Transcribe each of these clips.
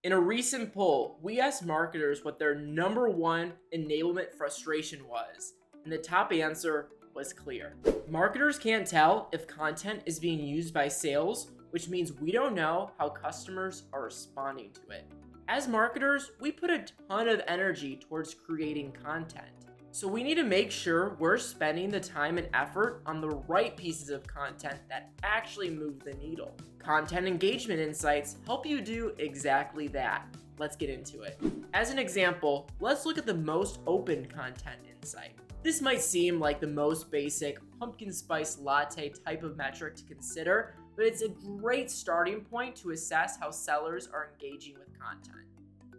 In a recent poll, we asked marketers what their number one enablement frustration was, and the top answer was clear. Marketers can't tell if content is being used by sales, which means we don't know how customers are responding to it. As marketers, we put a ton of energy towards creating content. So we need to make sure we're spending the time and effort on the right pieces of content that actually move the needle. Content engagement insights help you do exactly that. Let's get into it. As an example, let's look at the most open content insight. This might seem like the most basic pumpkin spice latte type of metric to consider, but it's a great starting point to assess how sellers are engaging with content.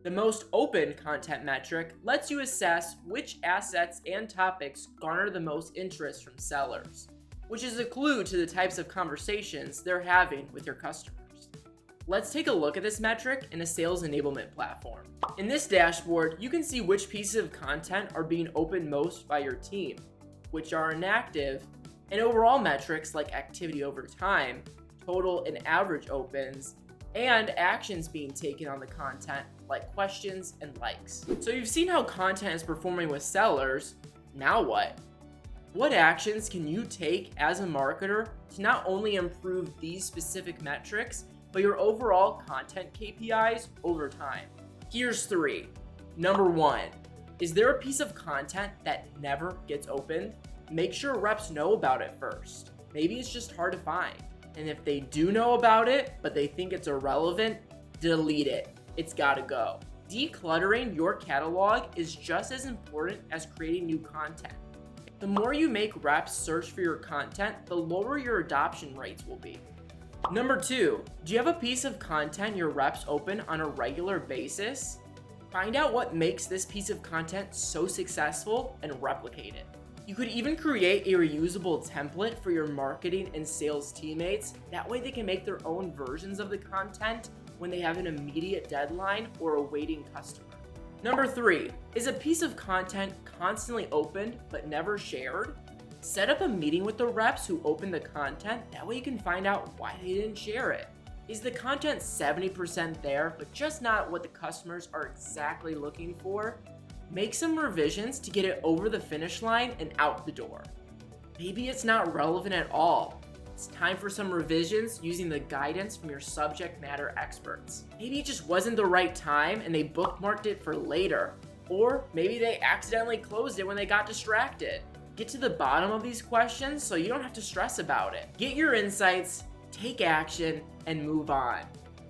The most open content metric lets you assess which assets and topics garner the most interest from sellers, which is a clue to the types of conversations they're having with your customers. Let's take a look at this metric in a sales enablement platform. In this dashboard, you can see which pieces of content are being opened most by your team, which are inactive, and overall metrics like activity over time, total and average opens, and actions being taken on the content like questions and likes. So you've seen how content is performing with sellers. Now what? What actions can you take as a marketer to not only improve these specific metrics, but your overall content KPIs over time? Here's 3. Number 1, is there a piece of content that never gets opened? Make sure reps know about it first. Maybe it's just hard to find. And if they do know about it, but they think it's irrelevant, delete it. It's gotta go. Decluttering your catalog is just as important as creating new content. The more you make reps search for your content, the lower your adoption rates will be. Number 2, do you have a piece of content your reps open on a regular basis? Find out what makes this piece of content so successful and replicate it. You could even create a reusable template for your marketing and sales teammates. That way they can make their own versions of the content when they have an immediate deadline or a waiting customer. Number 3, is a piece of content constantly opened but never shared? Set up a meeting with the reps who open the content. That way you can find out why they didn't share it. Is the content 70% there, but just not what the customers are exactly looking for? Make some revisions to get it over the finish line and out the door. Maybe it's not relevant at all. It's time for some revisions using the guidance from your subject matter experts. Maybe it just wasn't the right time and they bookmarked it for later. Or maybe they accidentally closed it when they got distracted. Get to the bottom of these questions so you don't have to stress about it. Get your insights, take action, and move on.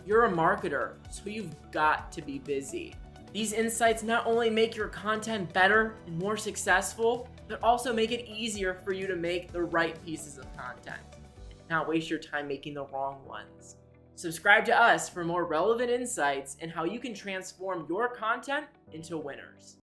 You're a marketer, so you've got to be busy. These insights not only make your content better and more successful, but also make it easier for you to make the right pieces of content, not waste your time making the wrong ones. Subscribe to us for more relevant insights and how you can transform your content into winners.